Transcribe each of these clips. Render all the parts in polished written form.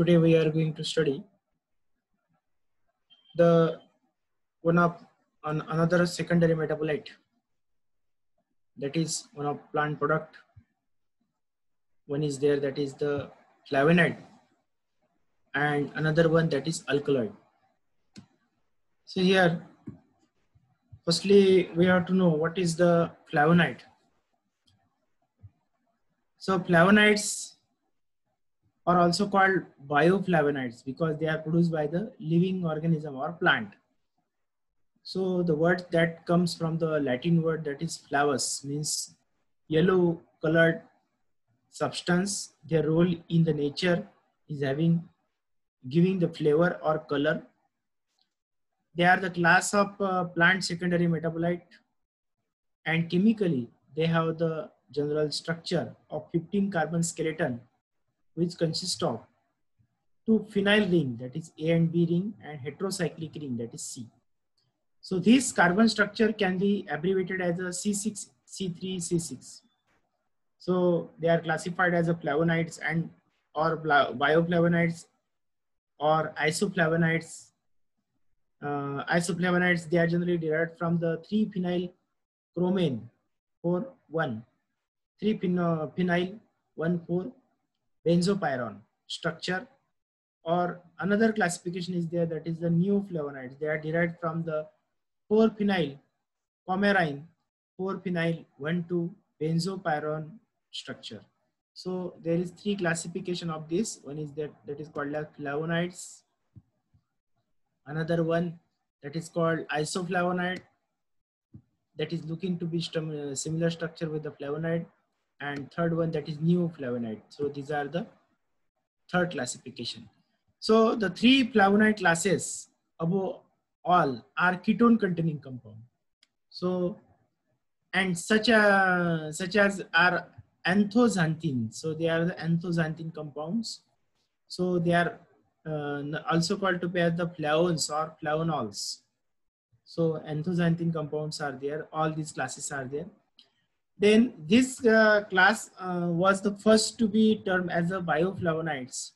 Today we are going to study the one of another secondary metabolite, that is one of plant product. One is there, that is the flavonoid, and another one that is alkaloid. So here firstly we have to know what is the flavonoid. So flavonoids are also called bioflavonoids because they are produced by the living organism or plant. So the word that comes from the Latin word that is flavus means yellow colored substance. Their role in the nature is giving the flavor or color. They are the class of plant secondary metabolite, and chemically they have the general structure of 15 carbon skeleton, which consists of 2 phenyl ring, that is A and B ring, and heterocyclic ring, that is C. So this carbon structure can be abbreviated as a C6, C3, C6. So they are classified as a flavonoids and or bioflavonoids or isoflavonoids. Isoflavonoids, they are generally derived from the 3-phenylchromane 4,1, 3-phenyl 1,4-benzopyrene structure. Or another classification is there, that is the neoflavonoids. They are derived from the 4-phenylcoumarine 4-phenyl 1,2-benzopyrene structure. So there is 3 classification of this. One is that is called as flavonoids. Another one that is called isoflavonoid, that is looking to be similar structure with the flavonoid, and third one that is neoflavonoid. So these are the third classification. So the 3 flavonoid classes above all are ketone containing compound. So and such as are anthoxanthin. So they are the anthoxanthin compounds. So they are also called to be as the flavones or flavonols. So anthoxanthin compounds are there. All these classes are there. Then this class was the first to be termed as the bioflavonoids.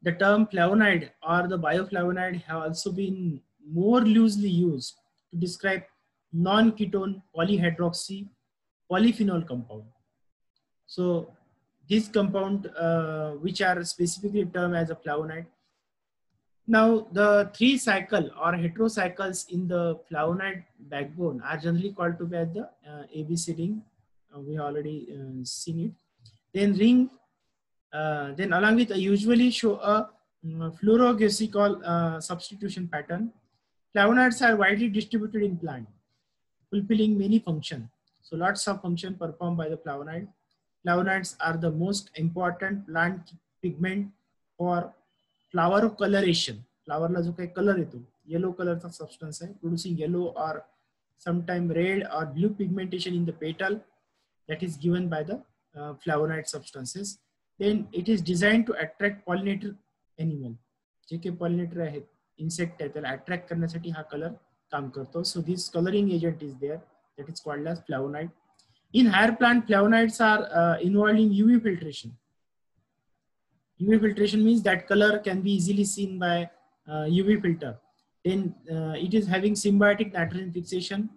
The term flavonoid or the bioflavonoid have also been more loosely used to describe non-ketone polyhydroxy polyphenol compound. So this compound which are specifically termed as a flavonoid. Now the 3 cycle or heterocycles in the flavonoid backbone are generally called to be as the ABC ring. We already seen it. Then ring, then along with usually show a fluorogaseous substitution pattern. Flavonoids are widely distributed in plant, fulfilling many functions. So lots of function performed by the flavonoid. Flavonoids are the most important plant pigment for flower coloration. Flower ला जो काही color येतो, yellow color चा substance है, producing yellow or sometime red or blue pigmentation in the petal, that is given by the flavonoid substances. Then it is designed to attract pollinator animal. जे काही pollinator आहेत, insect आहे, त्याला attract करण्यासाठी हा color काम करतो. So this coloring agent is there, that is called as flavonoid. In higher plant, flavonoids are involved in UV filtration. UV filtration means that color can be easily seen by UV filter. Then it is having symbiotic nitrogen fixation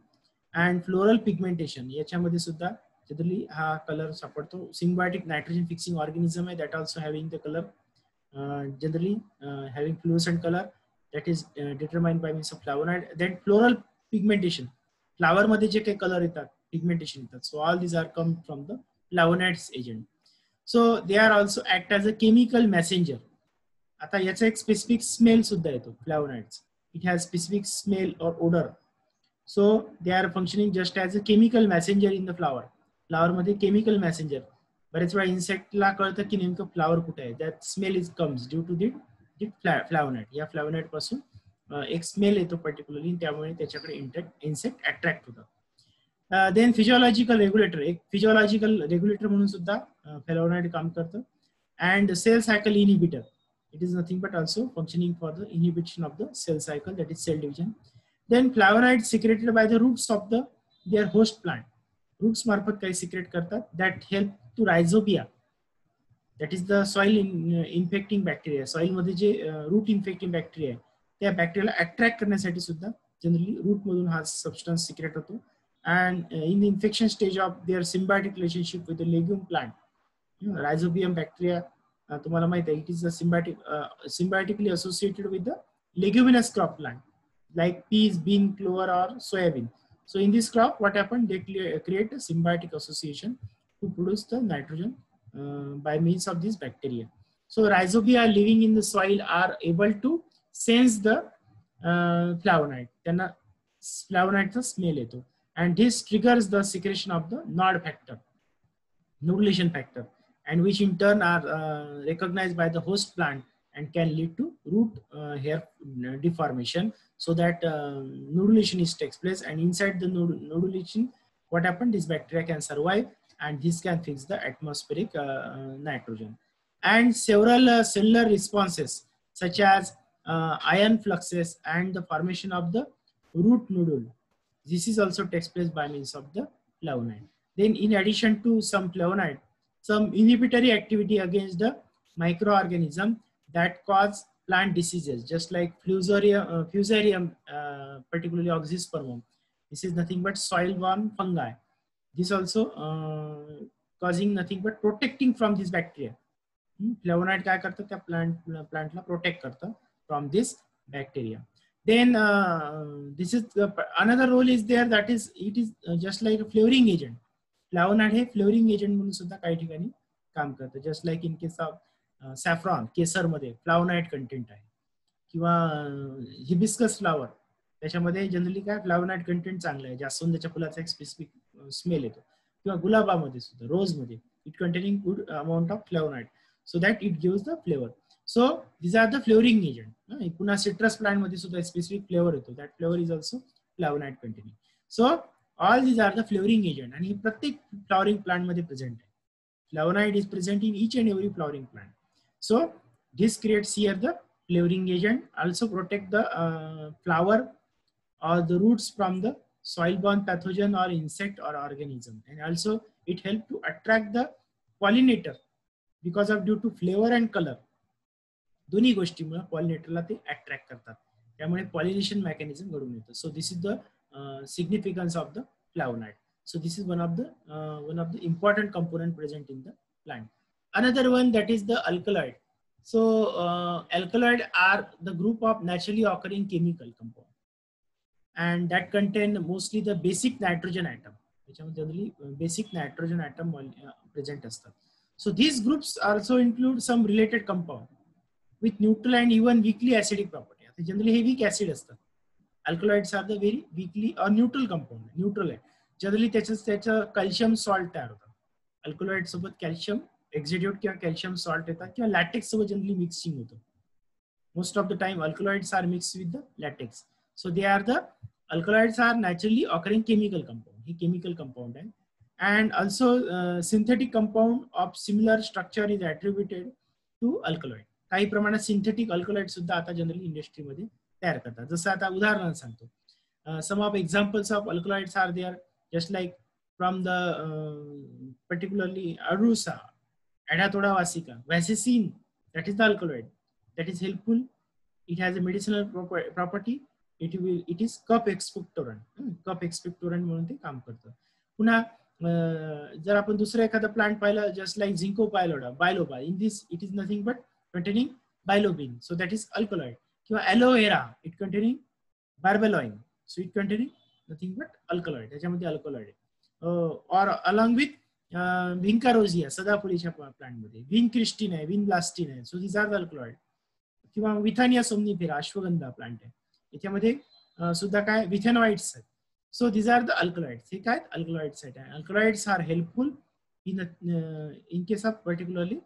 and floral pigmentation. याच्यामध्ये सुद्धा generally हा color सापडतो. Symbiotic nitrogen fixing organism आहे, that also having the color generally having fluorescent color, that is determined by means of flavonoid. Then floral pigmentation. Flower मध्ये जे काही color येतात, pigmentation येतात. So all these are come from the flavonoids agent. So they are also act as a chemical messenger. आता याचा एक specific smell सुद्धा येतो flavonoids. It has specific smell or odor. So they are functioning just as a chemical messenger in the flower. Flower मध्ये chemical messenger. बरेच वेळा insect ला कळतं की नेमकं flower कुठे आहे. That smell is comes due to the flavonoid. या flavonoid पासून एक smell येतो particularly, त्यामुळे त्याच्याकडे insect attract होतात. Then physiological regulator, एक physiological regulator म्हणून सुद्धा flavonoid काम करतं. And cell cycle inhibitor, it is nothing but also functioning for the inhibition of the cell cycle, that is cell division. Then flavonoids secreted by the roots of their host plant. Roots मार्फत काही secrete करतात, that help to rhizobia. That is the soil infecting bacteria. Soil मध्ये जे route infecting bacteria आहे त्या बॅक्टेरियाला attract करण्यासाठी सुद्धा generally route मधून हा सबस्टन्स सिक्रेट होतो. And in the infection stage of their symbiotic relationship with the legume plant, rhizobium bacteria तुम्हाला माहिती आहे, it is symbiotically associated with the leguminous crop plant like peas, bean, clover or soybean. So in this crop what happened, they create a symbiotic association to produce the nitrogen by means of this bacteria. So rhizobia living in the soil are able to sense the flavonoid, त्यांना flavonoid चा smell येतो, and this triggers the secretion of the nod factor, nucleation factor, and which in turn are recognized by the host plant and can lead to root hair deformation, so that nodulation takes place, and inside the nodulation what happened, this bacteria can survive and this can fix the atmospheric nitrogen. And several cellular responses such as ion fluxes and the formation of the root nodule, this is also takes place by means of the flavonoid. Then in addition to some flavonoid, some inhibitory activity against the microorganism that cause plant diseases, just like fusarium, particularly oxyspermum. This is nothing but soil-borne fungi. This also causing nothing but protecting from this bacteria. Flavonoid काय करतं, त्या प्लांटला protect करतं from this bacteria. Then this is another role is there, that is it is just like a flavoring agent. Flavonoid हे flavouring agent म्हणून सुद्धा काही ठिकाणी काम करतं. Just like in case of saffron, केसरमध्ये फ्लॅवोनॉइड कंटेंट आहे, किंवा हिबिस्कस फ्लावर त्याच्यामध्ये जनरली काय फ्लॅवोनॉइड कंटेंट चांगलं आहे, जास्वंदाच्या फुलाचा एक स्पेसिफिक स्मेल येतो, किंवा गुलाबामध्ये सुद्धा, रोजमध्ये it containing good amount of flavonoid, so that it gives the flavour. So this are the flavouring agent. पुन्हा सिट्रस प्लांट मध्ये सुद्धा स्पेसिफिक फ्लेवर येतो, that flavour is also flavonoid containing. So all these are the flowering agent, आणि प्रत्येक flowering plant मध्ये present आहे. Flavonoid is present in each and every flowering plant. So this creates here the flavoring agent, also protect the flower or the roots from the soil-borne pathogen or insect or organism, and also it helps to attract the pollinator because of due to flavor and color. दोन्ही गोष्टीमुळे पॉलिनेटरला ते attract करतात, त्यामुळे pollination mechanism घडून येतं. So this is the significance of the flavonoid. So this is one of the important component present in the plant. Another one, that is the alkaloid. So alkaloid are the group of naturally occurring chemical compound, and that contain mostly the basic nitrogen atom. Generally basic nitrogen atom present असतात. So these groups also include some related compound with neutral and even weakly acidic property. Generally हे weak acid असतात. Alkaloids are the very weakly or neutral compound, neutral आहे. Generally त्याचं calcium salt तयार होतं. Alkaloid सोबत calcium एक्झिड्यूट किंवा calcium salt येतात, किंवा लॅटेक्स सोबत जनरली मिक्सिंग होतं. Most of the time alkaloids are mix with the latex. So they are the alkaloids are naturally occurring chemical compound. हे केमिकल कंपाऊंड आहे. And also synthetic compound of similar structure is attributed to alkaloid. काही प्रमाणात synthetic alkaloid सुद्धा आता generally इंडस्ट्रीमध्ये तयार करतात. जसं आता उदाहरण सांगतो, some of examples of alkaloids are there, just like from the particularly arusa, Adathoda vasica, Vasicin, that is the alkaloid that is helpful. It has a medicinal property. It is cup expectorant. Cup expectorant म्हणून ते काम करतं. पुन्हा जर आपण दुसरा एखादा plant पाहिला, just like ginkgo biloba, biloba, in this it is nothing but containing bilobin, so that is alkaloid. किंवा aloe vera, it containing barbaloin, so it containing nothing but alkaloid. त्याच्यामध्ये अल्कलॉइड आहे. और अलॉंग विथ व्हिंकारोजिया, सदाफुलीच्या प्लांटमध्ये vincristine आहे, vinblastine आहे, so this are the alkaloid. किंवा Withania somnifera, ashwagandha plant आहे, याच्यामध्ये सुद्धा काय विथेनॉइड्स आहेत. So this are the alkaloids. हे काय अल्कलॉइड्स आहेत. Alkaloids are helpful in case of particularly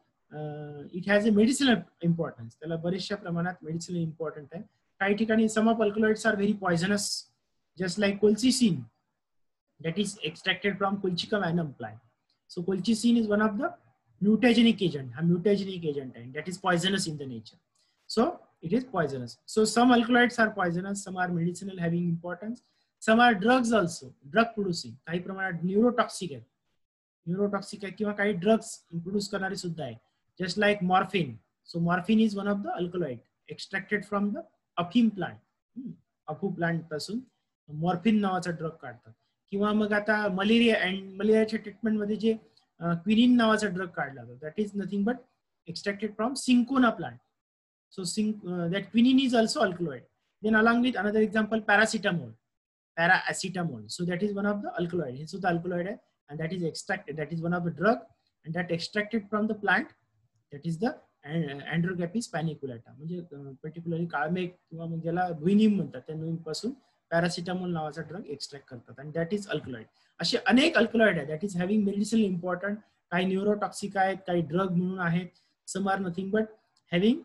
it has a medicinal importance. त्याला बरेचशा प्रमाणात मेडिसिनल इम्पॉर्टंट आहे. काही ठिकाणी some of alkaloids are very poisonous, just like colchicine, that is extracted from Colchicum annum plant. So colchicine is one of the mutagenic agent. A mutagenic agent, and that is poisonous in the nature. So it is poisonous. So some alkaloids are poisonous, some are medicinal having importance, some are drugs also, drug producing. काही प्रमाणात neurotoxic आहे, neurotoxic आहे, किंवा काही drugs produce करणारे सुद्धा आहे, just like morphine. So morphine is one of the alkaloid extracted from the अफीम प्लांट, अफू प्लांट पासून मॉर्फिन नावाचा ड्रग काढतात. किंवा मग आता मलेरिया अँड मलेरियाच्या ट्रीटमेंट मध्ये जे क्विनिन नावाचा ड्रग काढला जातो, that is nothing but extracted from cinchona plant. So that quinine is also alkaloid. Then along with another example, paracetamol, paracetamol. So that is one of the alkaloid. So the alkaloid and that is extracted. That is one of the drug and that extracted from the plant. That is the Androcappis paniculata. म्हणजे particularly Kalmegh किंवा मग ज्याला भुईनिम म्हणतात त्या निम पासून paracetamol नावाचा drug extract करतात आणि दॅट इज अल्कलॉइड. असे अनेक अल्कलॉइड आहेत that is having medicinal important. काही न्यूरोटॉक्सिक आहेत, काही ड्रग म्हणून आहेत. Some are nothing but having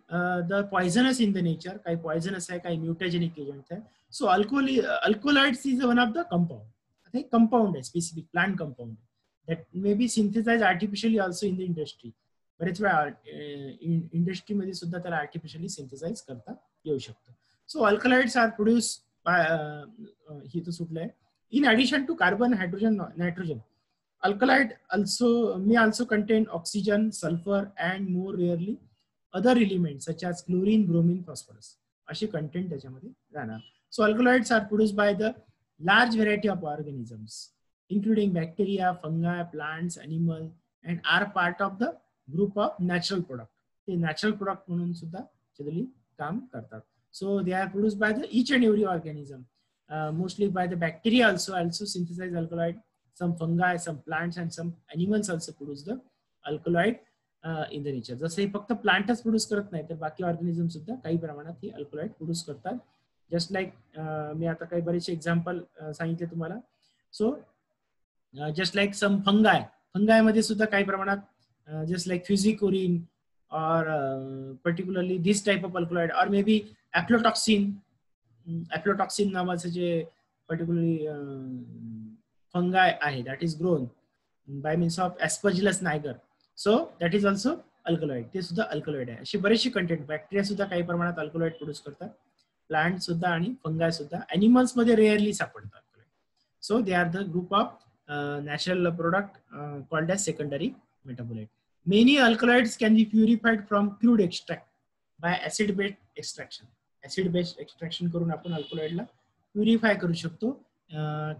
the poisonous in the nature. काही पॉयझनस आहे, काही म्युटॅजेनिक एजंट आहे. So alkaloids is one of the compound. आता एक कंपाऊंड आहे, specific plant compound that may be synthesize artificially also in the industry. बरेच वेळा इंडस्ट्रीमध्ये सुद्धा त्याला आर्टिफिशियली सिंथेसाइज करता येऊ शकतं. सो अल्कलॉइड्स आर प्रोड्यूस ही तो सुटलंय. In addition to carbon, hydrogen, nitrogen, alkaloid may also contain oxygen, sulfur, and more rarely other elements such as chlorine, bromine, phosphorus. अशी content त्याच्यामध्ये राहणार. So alkaloids are produced by the large variety of organisms, including bacteria, fungi, plants, animals, and are part of the group of natural product. ते natural product म्हणून सुद्धा generally काम करतात. So they are produced by the each and every organism. Mostly by the bacteria also synthesize alkaloid. Some fungi, some plants, and some animals also produce the alkaloid in the nature. जसं हे फक्त प्लांटच produce करत नाही तर बाकी organism सुद्धा काही प्रमाणात ही अल्कलॉइड प्रोड्यूस करतात. जस्ट लाईक मी आता काही बरेचसे एक्झाम्पल सांगितले तुम्हाला. So just like some fungi मध्ये सुद्धा काही प्रमाणात just like fusicorin or particularly this type of alkaloid or maybe aflatoxin नावाचे जे particularly fungi आहे that is grown by means of Aspergillus niger. So that is also alkaloid. ते सुद्धा alkaloid आहे. अशी बरेचशी कंटेंट. बॅक्टेरिया सुद्धा काही प्रमाणात अल्कलॉइड प्रोड्यूस करतात, प्लांट सुद्धा आणि फंगाय सुद्धा. एनिमल्स मध्ये रेअरली सापडतात. So they are the group of natural product called as secondary metabolite. Many alkaloids can be purified from crude extract by acid-based extraction. Acid-based extraction करून आपण अल्कलॉइडला प्युरिफाय करू शकतो,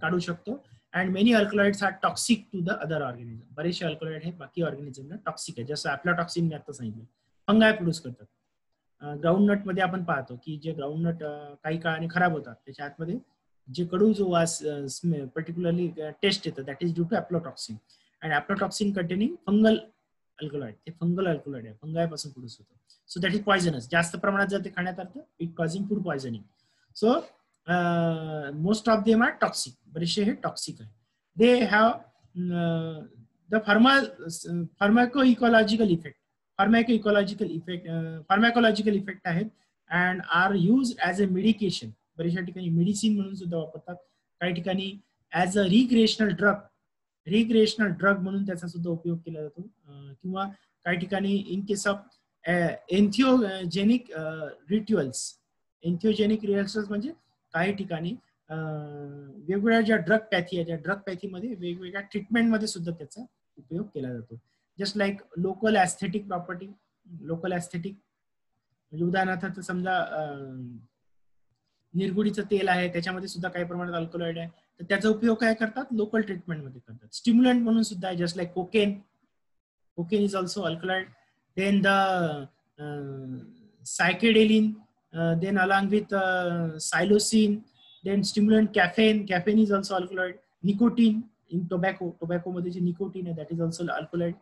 काढू शकतो. And many alkaloids are toxic to the other organism. बरेचसे alkaloid हे बाकी ऑर्गॅनिझमला toxic आहे. जसं अफ्लाटॉक्सिन मी आता सांगितलं, फंगाय प्रोड्यूस करतात. ग्राउंडनट मध्ये आपण पाहतो की जे ग्राउंडनट काही काळाने खराब होतात त्याच्या आतमध्ये जे कडू जो वास पर्टिक्युलरली टेस्ट येतं that is due to aflatoxin. And aflatoxin containing fungal alkaloid. ते फंगल अल्कलॉइड आहे, फंगाय पासून प्रोड्यूस होतं. So that is poisonous. जास्त प्रमाणात जर ते खाण्यात आलं it causing food poisoning. So most of them are toxic. बरेचसे हे टॉक्सिक आहे. They have the pharmacological effect आहेत and are use as a medication. बऱ्याचशा ठिकाणी मेडिसिन म्हणून सुद्धा वापरतात. काही ठिकाणी ॲज अ रिक्रिएशनल ड्रग म्हणून त्याचा सुद्धा उपयोग केला जातो. किंवा काही ठिकाणी इन केस ऑफ एन्थिओजेनिक रिच्युअल्स म्हणजे काही ठिकाणी वेगवेगळ्या ज्या ड्रग पॅथी आहे त्या ड्रग पॅथीमध्ये वेगवेगळ्या ट्रीटमेंटमध्ये सुद्धा त्याचा उपयोग केला जातो. Just like local aesthetic property. Local aesthetic म्हणजे उदाहरणार्थ समजा निरगुडीचं तेल आहे त्याच्यामध्ये सुद्धा काही प्रमाणात अल्कलॉइड आहे तर त्याचा उपयोग काय करतात लोकल ट्रीटमेंटमध्ये करतात. स्टिम्युलंट म्हणून सुद्धा आहे. Just like cocaine is also alkaloid. Then the psychedelin, then along with psilocin, then stimulant caffeine is also alkaloid. Nicotine in tobacco मध्ये जे निकोटीन आहे that is also alkaloid.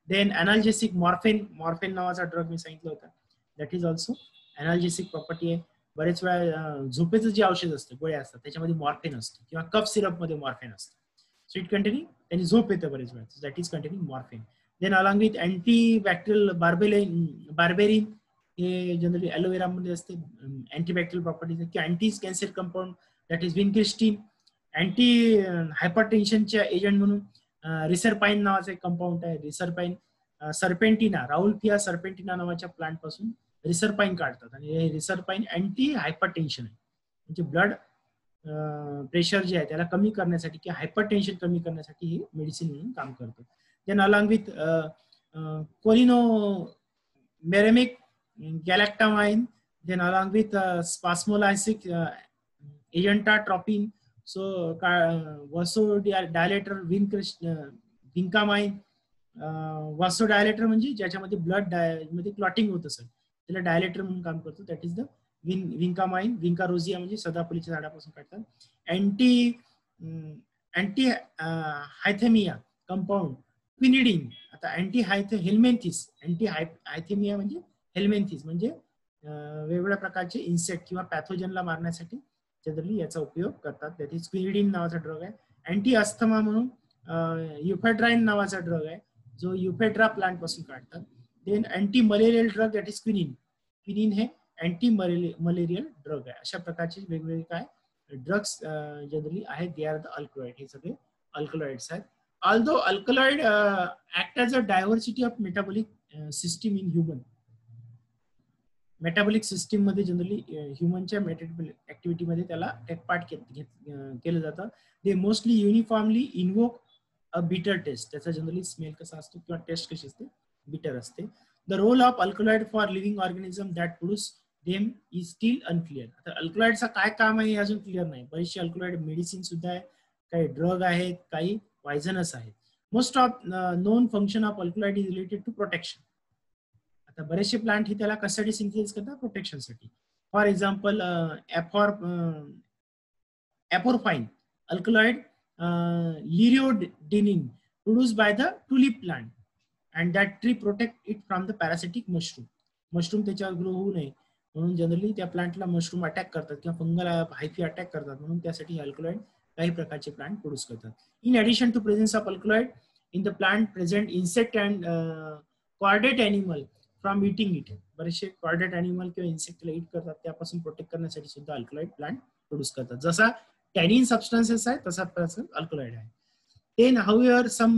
Then analgesic morphine नावाचा drug मी सांगितलं होता that is also analgesic property आहे. बरेच वेळा झोपेचं जे औषध असतं गोळ्या असतात त्याच्यामध्ये मॉर्फिन असतं किंवा कफ सिरप मध्ये मॉर्फिन असतं. सो इट कंटेनिंग त्यांनी झोप येतं बरेच वेळा that is containing morphine. Then along with antibacterial berberine हे जनरली ॲलोवेरा मध्ये असते. अँटीबॅक्टेरियल प्रॉपर्टीज किंवा anti cancer compound that is vincristine. Anti हायपरटेन्शनच्या एजंट म्हणून रिसरपाइन नावाचं एक कंपाऊंड आहे. रिसरपाइन सर्पेंटिना, राउल्फिया सर्पेंटिना नावाच्या प्लांट पासून रिसरपाइन काढतात आणि हे रिसरपाइन अँटी हायपरटेन्शन आहे म्हणजे ब्लड प्रेशर जे आहे त्याला कमी करण्यासाठी किंवा हायपरटेन्शन कमी करण्यासाठी हे मेडिसिन म्हणून काम करतं. Then along with Meremic, galactamine, then along with spasmolytic agentatropine, so vasodilator, vincamine, vasodilator म्हणजे ज्याच्यामध्ये ब्लड मध्ये क्लॉटिंग होत असेल त्याला डायलेटर म्हणून काम करतो. That is the vincamine. Vinca rosea म्हणजे सदाफुलीच्या झाडापासून काढतात. Anti arrhythmia compound quinidine. आता अँटी हेल्मेंथिस, अँटी हायथेमिया म्हणजे हेल्मेंथिस म्हणजे वेगवेगळ्या प्रकारचे इन्सेक्ट किंवा पॅथोजनला मारण्यासाठी जनरली याचा उपयोग करतात. दॅट इज क्विनिडिन नावाचा ड्रग आहे. अँटी अस्थमा म्हणून युफेड्राइन नावाचा ड्रग आहे जो युफेड्रा प्लांट पासून काढतात. Then anti malarial drug that is quinine. Quinine हे अँटी मलेरियल ड्रग आहे. अशा प्रकारचे वेगवेगळे काय ड्रग्स जनरली आहेत. They are the alkaloid. हे सगळे अल्कलॉइड्स आहेत. Although alkaloid act as a diversity of metabolic system in human. Metabolic system मध्ये जनरली ह्युमनच्या मेटाबॉलिक ऍक्टिव्हिटीमध्ये त्याला टेक पार्ट केलं जातं. They mostly uniformly invoke a bitter taste. त्याचा जनरली स्मेल कसा असतो किंवा टेस्ट कशी असते, बिटर असते. The role of alkaloid for living organism that produce them is still unclear. आता अल्कलॉइडचा काय काम आहे हे अजून क्लिअर नाही. बरेचसे अल्कलॉइड मेडिसिन सुद्धा आहे, काही ड्रग आहेत, काही पॉयझनस आहेत. Most of known function of alkaloid is related to protection. आता बरेचसे प्लांट हे त्याला कशासाठी सिंथेसिस करतात, प्रोटेक्शनसाठी. For example aporphine alkaloid liriodenine produced by the tulip plant and that tree protect it from the parasitic mushroom. Mushroom त्याच्यावर grow होऊ नये म्हणून जनरली त्या प्लांटला मशरूम अटॅक करतात किंवा फंगल हायफी अटॅक करतात म्हणून त्यासाठी अल्कलॉइड काही प्रकारचे प्लांट प्रोड्यूस करतात. In addition to presence of alkaloid in the plant present insect and chordate animal from eating it. बरेचसे कॉर्डेट एनिमल किंवा इन्सेक्टला इट करतात त्यापासून प्रोटेक्ट करण्यासाठी सुद्धा अल्कलॉइड प्लांट प्रोड्यूस करतात. जसा टॅनिन सबस्टन्सेस आहे तसा अल्कलॉइड आहे. Then, however, some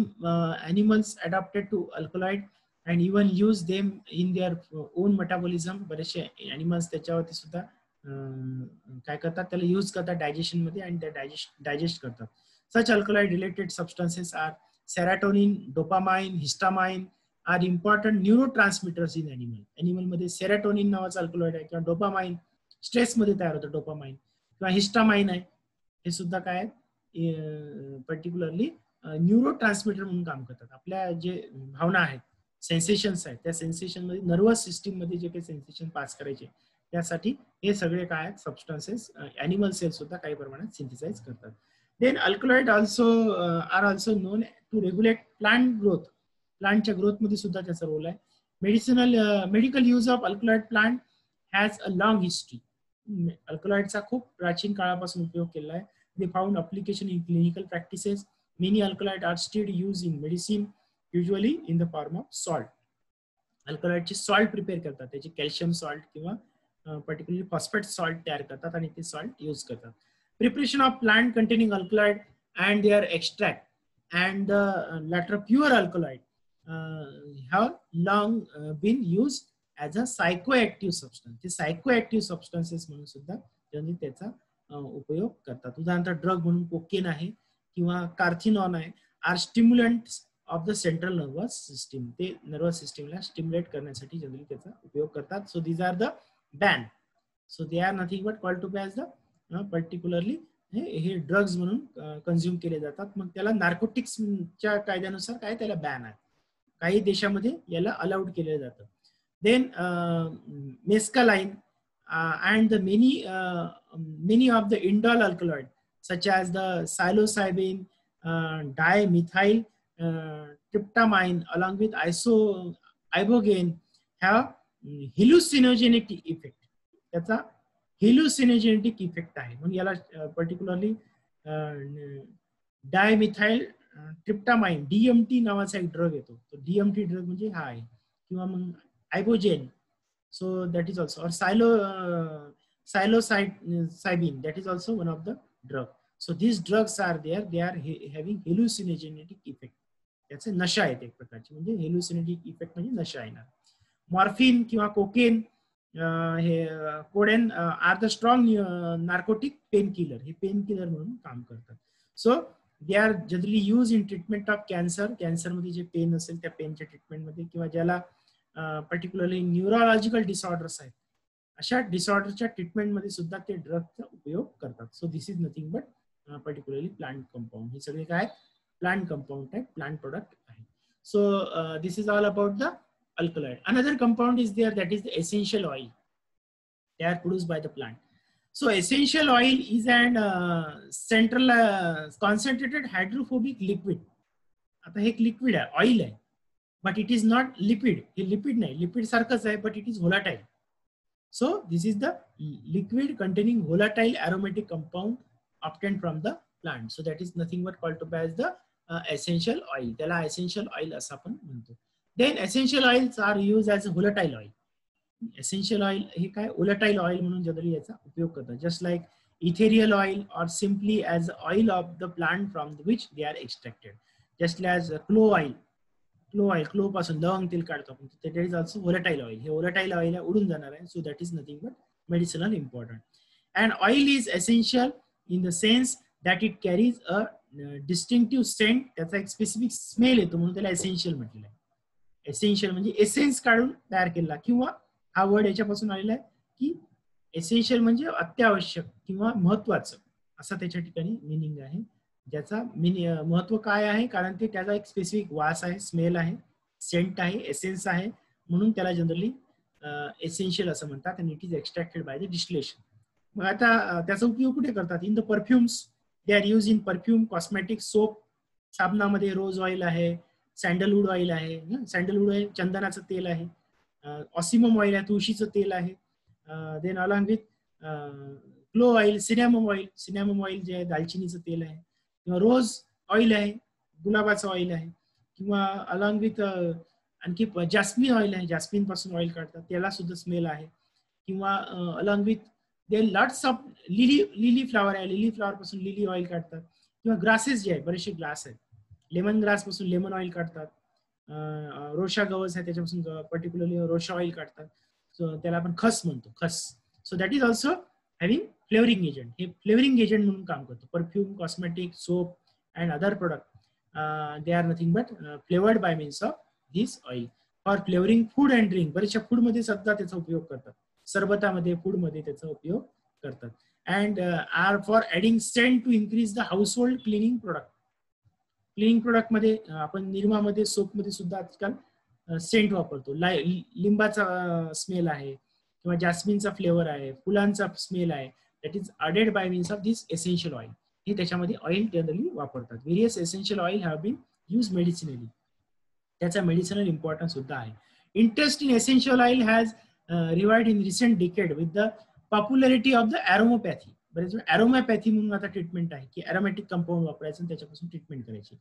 animals adapted to alkaloid and even use them in their own metabolism. बरेचसे animals त्याच्यावरती सुद्धा काय करतात, त्याला यूज करतात डायजेशन मध्ये आणि ते डायजेस्ट करतात. Such alkaloid related substances are serotonin, dopamine, histamine are important neurotransmitters in animal. Animal मध्ये सेरोटोनिन नावाचा अल्कलॉइड आहे किंवा डोपामाइन स्ट्रेस मध्ये तयार होतं डोपामाइन किंवा हिस्टामाइन आहे. हे सुद्धा काय पर्टिक्युलरली न्यूरो ट्रान्समिटर म्हणून काम करतात. आपल्या जे भावना आहेत, सेन्सेशन्स आहेत, त्या सेन्सेशन मध्ये नर्वस सिस्टीम मध्ये जे काही सेन्सेशन पास करायचे त्यासाठी हे सगळे काय आहेत सबस्टन्सेस ॲनिमल सेल सुद्धा काही प्रमाणात सिंथेसाइज करतात. Then alkaloid are also known to regulate plant growth. प्लांटच्या ग्रोथ मध्ये सुद्धा त्याचा रोल आहे. Medical use of alkaloid plant has a long history. अल्कलॉइडचा खूप प्राचीन काळापासून उपयोग केला आहे. They found application in clinical practices. Many alkaloids are still used in medicine, usually in the form of salt. Alkaloid चे salt prepare करतात, त्याचे calcium salt किंवा particularly phosphate salt तयार करतात आणि ते salt use करतात. Preparation of plant containing alkaloid and their extract and the latter pure alkaloid have long been used as a psychoactive substance. ते psychoactive substances म्हणून सुद्धा त्यांनी त्याचा उपयोग करतात. उदाहरणार्थ ड्रग म्हणून कोकेन आहे किंवा कार्थिनॉन आहे. Are stimulants of the central nervous system. ते नर्वस सिस्टीमला स्टिम्युलेट करण्यासाठी जनरली त्याचा उपयोग करतात. So these are the ban. So they are nothing but called to be as the particularly हे ड्रग्ज म्हणून कन्झ्युम केले जातात. मग त्याला नार्कोटिक्सच्या कायद्यानुसार काय त्याला बॅन आहे. काही देशामध्ये याला अलाउड केलं जातं. Then mescaline and the many of the indole alkaloid such as the psilocybin, dimethyl tryptamine along with ibogaine have hallucinogenic effect. त्याचा hallucinogenic effect आहे. मग याला पर्टिक्युलरली डायमिथाइल ट्रिप्टामाइन DMT नावाचा एक ड्रग येतो. तो DMT ड्रग म्हणजे हा आहे किंवा मग आयबोजेन. So that is also, or psilocybin, that is also one of the drug. So these drugs are there, they are having hallucinogenic effect. त्याचे नशा आहेत एक प्रकारची, म्हणजे hallucinogenic effect म्हणजे नशा येणार. मॉर्फिन किंवा कोकेन हे codeine are the strong narcotic pain killer. हे पेन किलर म्हणून काम करतात. So they are generally use in treatment of cancer. Cancer मध्ये जे पेन असेल त्या पेनच्या ट्रीटमेंट मध्ये किंवा ज्याला पर्टिक्युलरली न्यूरोलॉजिकल डिसऑर्डर्स आहेत, अशा डिसऑर्डरच्या ट्रीटमेंटमध्ये सुद्धा ते ड्रगचा उपयोग करतात. So this is nothing but particularly plant compound. हे सगळे काय plant compound type plant product आहे. So this is all about the alkaloid. Another compound is there, that is the essential oil. They are produced by the plant. So essential oil is an central concentrated hydrophobic liquid. आता हे एक liquid आहे, oil आहे, but it is not lipid. हे lipid नाही, lipid सारखंच आहे, but it is volatile. So this is the liquid containing volatile aromatic compound obtained from the plant. So that is nothing but called to as the essential oil. त्याला essential oil असं आपण म्हणतो. Then essential oils are used as a volatile oil. Essential oil हे काय volatile oil म्हणून generally याचा उपयोग करतात. Just like ethereal oil or simply as oil of the plant from which they are extracted. Just as clove oil. क्लो पासून लवंग तेल काढतो आपण, that is also volatile oil. हे volatile oil आहे, उडून जाणार आहे. So that is nothing but medicinal important. And oil is essential in the sense that it carries a distinctive scent. त्याचा एक स्पेसिफिक स्मेल येतो म्हणून त्याला एसेन्शियल म्हटलेलं आहे. एसेन्शियल म्हणजे एसेन्स काढून तयार केलेला, किंवा हा वर्ड याच्यापासून आलेला आहे की एसेन्शियल म्हणजे अत्यावश्यक किंवा महत्वाचं, असा त्याच्या ठिकाणी मिनिंग आहे. ज्याचा महत्व काय आहे, कारण ते त्याचा एक स्पेसिफिक वास आहे, स्मेल आहे, सेंट आहे, एसेन्स आहे, म्हणून त्याला जनरली एसेन्शियल असं म्हणतात. आणि it is extracted by the distillation. मग आता त्याचा उपयोग कुठे करतात? In the perfumes. They are use in perfume, cosmetic, soap. साबणामध्ये रोज ऑइल आहे, सँडलवूड ऑइल आहे. सँडलवूड ऑइल चंदनाचं तेल आहे. ऑसिमम ऑइल आहे, तुळशीचं तेल आहे. Then along with clove oil, cinnamon oil. Cinnamon oil जे आहे दालचिनीचं तेल आहे. किंवा रोज ऑइल आहे, गुलाबाचं ऑइल आहे. किंवा अलॉंग विथ आणखी जॅस्मिन ऑइल आहे, जॅस्मिन पासून ऑइल काढतात, त्याला सुद्धा स्मेल आहे. किंवा along with they lots of lily flower आहे, लिली फ्लावर पासून लिली ऑइल काढतात. किंवा ग्रासेस जे आहे, बरेचसे ग्रास आहेत, लेमन ग्रास पासून लेमन ऑइल काढतात. रोशा गवस आहे, त्याच्यापासून पर्टिक्युलरली रोशा ऑइल काढतात. सो त्याला आपण खस म्हणतो, खस. So that is also having flavouring agent. हे फ्लेवरिंग एजंट म्हणून काम करतो. Perfume, cosmetic, soap and other product they are nothing but flavoured by means of this oil. For flavouring food and drink, बरेचशा फूडमध्ये सुद्धा त्याचा उपयोग करतात. सरबतामध्ये, फूडमध्ये त्याचा उपयोग करतात. And are for adding scent to increase the household cleaning product. Cleaning product मध्ये आपण निर्मामध्ये, सोपमध्ये सुद्धा आजकाल सेंट वापरतो. लिंबाचा स्मेल आहे, किंवा जॅस्मिनचा फ्लेवर आहे, फुलांचा स्मेल आहे. That is added by means of this essential oil. हे त्याच्यामध्ये ऑइल जनरली वापरतात. Various essential oil have been use medicinally. त्याचा मेडिसिनल इम्पॉर्टन्स सुद्धा आहे. Interest in essential oil has revived in recent decade with the popularity of the aromopathy. बरेच वेळ ॲरोमोपॅथी म्हणून आता ट्रीटमेंट आहे की ॲरोमॅटिक कंपाऊंड वापरायचं आणि त्याच्यापासून ट्रीटमेंट करायची.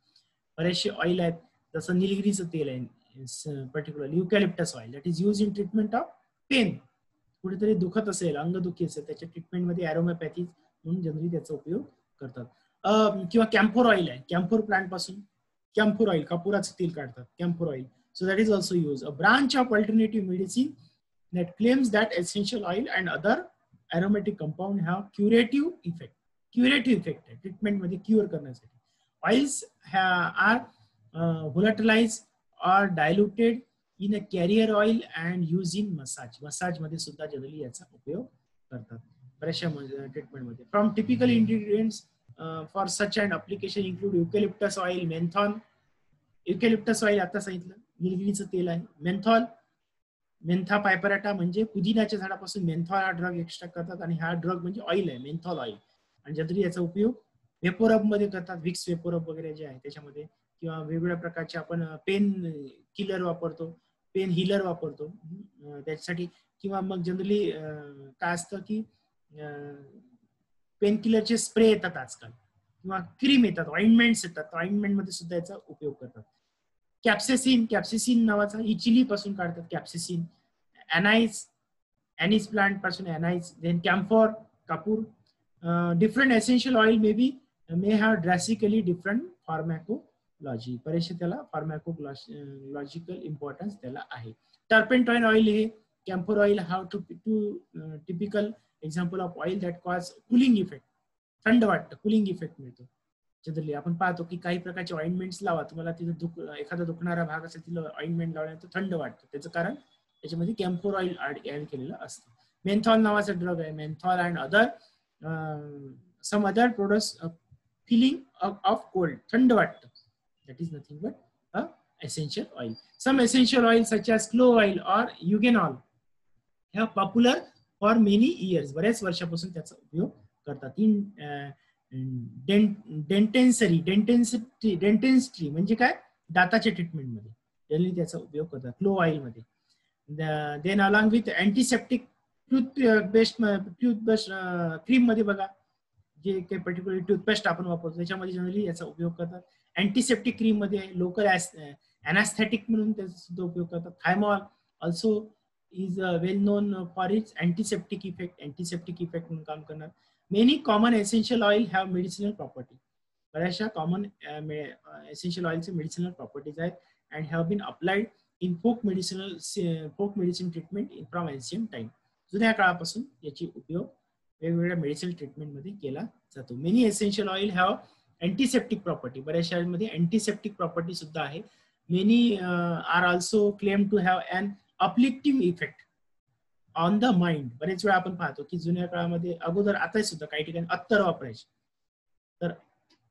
बरेचसे ऑइल आहेत, जसं निलगिरीचं तेल आहे, particularly eucalyptus oil, that is use in treatment of pain. कुठेतरी दुखत असेल, अंगदुखी असेल, त्याच्या ट्रीटमेंटमध्ये ॲरोमोपॅथी म्हणून जनरली त्याचा उपयोग करतात. किंवा कॅम्फोर ऑइल आहे, कॅम्फोर प्लांट पासून कॅम्फोर ऑइल, कापुराचं तेल काढतात, camphor oil. So that is also use. A branch of alternative medicine that claims that essential oil and other aromatic compound have curative effect. Curative effect आहे ट्रीटमेंट मध्ये, क्युअर करण्यासाठी. Oils are volatilized or diluted in a carrier oil and used in massage. Massage मध्ये सुद्धा generally याचा उपयोग करतात बऱ्याचशा ट्रीटमेंटमध्ये. From typical ingredients for such and application include eucalyptus oil, menthol. Eucalyptus oil आता सांगितलं, निलगिरीचं तेल आहे. मेन्थॉल, मेन्था पायपराटा म्हणजे पुदिन्याच्या झाडापासून मेन्थॉल हा ड्रग एक्स्ट्रॅक्ट करतात, आणि हा ड्रग म्हणजे ऑइल आहे, मेन्थॉल ऑइल. आणि जनरली याचा उपयोग वेपोरब मध्ये करतात, विक्स वेपोरब वगैरे जे आहे त्याच्यामध्ये. किंवा वेगवेगळ्या प्रकारचे आपण पेन किलर वापरतो, पेन हिलर वापरतो त्याच्यासाठी. किंवा मग जनरली काय असतं की पेन किलरचे स्प्रे येतात आजकाल, किंवा क्रीम येतात, ऑइंटमेंट्स येतात, ऑइंटमेंट मध्ये सुद्धा याचा उपयोग करतात. कॅप्सेसिन, कॅप्सेसिन नावाचा इचिली पासून काढतात कॅप्सेसिन. एनिस प्लांट पासून एनाइस. देन कॅम्फोर, कापूर. Different essential oil may have drastically different pharmacology. बरेचसे त्याला फार्मॅकोलॉजिकल इम्पॉर्टन्स त्याला आहे. टर्पेंटाईन ऑइल हे camphor oil have two typical example of oil that cause cooling effect. थंड वाटतं, कुलिंग इफेक्ट मिळतो. जनरली आपण पाहतो की काही प्रकारचे ऑइंटमेंट्स लावा, तुम्हाला तिथे एखादा दुखणारा भाग असेल तिला ऑइंटमेंट लावल्यानंतर थंड वाटतं. त्याचं कारण त्याच्यामध्ये कॅम्फोर ऑइल ऍड केलेलं असतं. मेन्थॉल नावाचा ड्रग आहे. Menthol and some other products feeling of cold, थंड वाटतं. That is nothing but essential oil. Some essential oils such as clove oil or eugenol have popular for many years. बऱ्याच वर्षापासून त्याचा उपयोग करतात. डेंटेन्स्ट्री म्हणजे काय, दाताच्या ट्रीटमेंट मध्ये जनरली त्याचा उपयोग करतात क्लोव्ह ऑइल मध्ये. Then along with antiseptic toothpaste cream मध्ये बघा, जे काही पर्टिक्युलर टूथपेस्ट आपण वापरतो त्याच्यामध्ये जनरली याचा उपयोग करतात. अँटीसेप्टिक क्रीम मध्ये लोकल अॅनास्थेटिक म्हणून त्याचा सुद्धा उपयोग करतात. Thymol also is well known for its antiseptic effect म्हणून काम करणार. Many common essential oil have medicinal property. बऱ्याचशा कॉमन एसेन्शियल ऑइलचे मेडिसिनल प्रॉपर्टीज आहेत and have been applied in folk medicine treatment from ancient time. जुन्या काळापासून याची उपयोग वेगवेगळ्या मेडिसिनल ट्रीटमेंट मध्ये केला जातो. Many essential oil have antiseptic property. बऱ्याचशा मध्ये अँटीसेप्टिक प्रॉपर्टी सुद्धा आहे. Many are also claim to have an uplifting effect on the mind. बरेच वेळा आपण पाहतो की जुन्या काळामध्ये अगोदर, आता सुद्धा काही ठिकाणी अत्तर वापरायचे. तर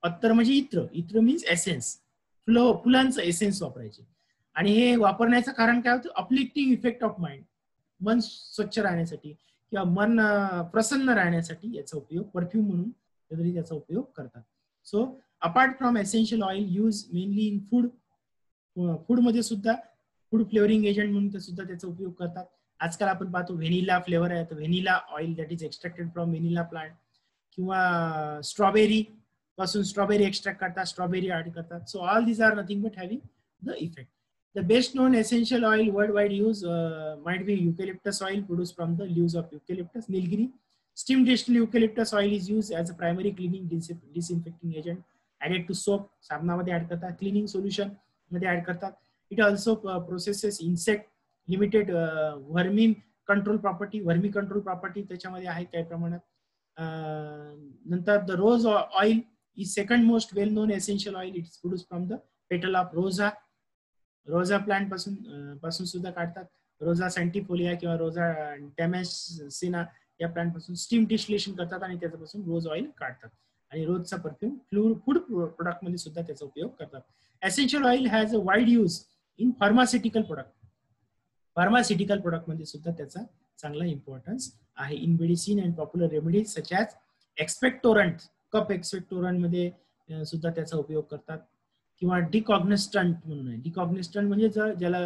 अत्तर म्हणजे इत्र मीन्स एसेन्स, फुलांचं एसेन्स वापरायचे. आणि हे वापरण्याचं कारण काय होतं, अपलिफ्टिंग इफेक्ट ऑफ माइंड, मन स्वच्छ राहण्यासाठी किंवा मन प्रसन्न राहण्यासाठी याचा उपयोग परफ्यूम म्हणून जनरली त्याचा उपयोग करतात. So apart from essential oil use mainly in food मध्ये सुद्धा फूड फ्लेवरिंग एजंट म्हणून सुद्धा त्याचा उपयोग करतात. आजकाल आपण पाहतो व्हेनिला फ्लेवर आहे, तर vanilla oil that is extracted from vanilla plant, किंवा स्ट्रॉबेरी पासून स्ट्रॉबेरी एक्स्ट्रॅक्ट करतात, स्ट्रॉबेरी ऍड करतात. So all these are nothing but having the effect. The best known essential oil worldwide use might be eucalyptus oil produced from the leaves of eucalyptus nilgiri. Steam distilled eucalyptus oil is used as a primary cleaning disinfecting agent added to soap. साबणामध्ये add करतात, cleaning solution मध्ये add करतात. It also processes insect limited vermin control property त्याच्यामध्ये आहे काही प्रमाणात. नंतर the rose oil is second most well known essential oil. It's produced from the petal of Rosa plant पासून सुद्धा काढतात. रोजा सॅन्टिफोलिया किंवा रोजा डॅमेसिना या प्लांट पासून स्टीम डिस्टिलेशन करतात आणि त्याच्यापासून रोज ऑइल काढतात. आणि रोजचा परफ्यूम फूड प्रोडक्ट मध्ये सुद्धा त्याचा उपयोग करतात. Essential oil has a wide use in pharmaceutical product मध्ये सुद्धा त्याचा चांगला इम्पॉर्टन्स आहे. In medicine and popular remedies such as expectorant, cough expectorant मध्ये सुद्धा त्याचा उपयोग करतात. किंवा डिकॉग्निस्टंट म्हणून आहे. डिकॉग्निस्टंट म्हणजे ज्याला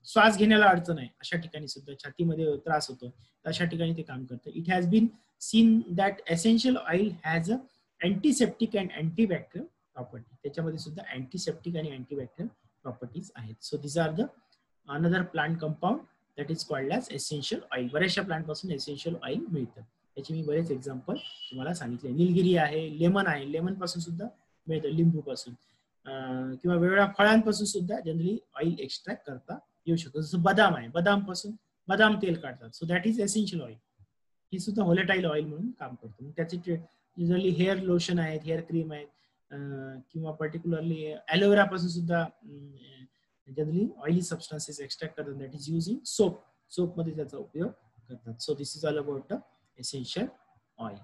श्वास घेण्याला अडचण आहे अशा ठिकाणी सुद्धा, छातीमध्ये त्रास होतो अशा ठिकाणी ते काम करतं. It has been seen that essential oil has a antiseptic and antibacterial property. त्याच्यामध्ये सुद्धा अँटीसेप्टिक आणि अँटीबॅक्टेरियल प्रॉपर्टीज आहेत. So this are the another plant compound that is called as essential oil. बऱ्याचशा प्लांट पासून एसेन्शियल ऑइल मिळतं. त्याचे मी बरेच example तुम्हाला सांगितले. निलगिरी आहे, लेमन आहे, लेमन पासून सुद्धा मिळतं, लिंबू पासून, किंवा वेगवेगळ्या फळांपासून सुद्धा जनरली ऑइल एक्स्ट्रॅक्ट करता येऊ शकतो. जसं बदाम आहे, बदाम पासून बदाम तेल काढतात. So that is essential oil. ही सुद्धा व्होलेटाईल ऑइल म्हणून काम करतो. त्याचे जनरली हेअर लोशन आहेत, हेअर क्रीम आहेत, किंवा पर्टिक्युलरली ॲलोवेरा पासून सुद्धा जनरली ऑइली सबस्टन्सेस एक्स्ट्रॅक्ट करतात. दॅट इज युजिंग सोप मध्ये त्याचा उपयोग करतात. So this is all about the essential oil.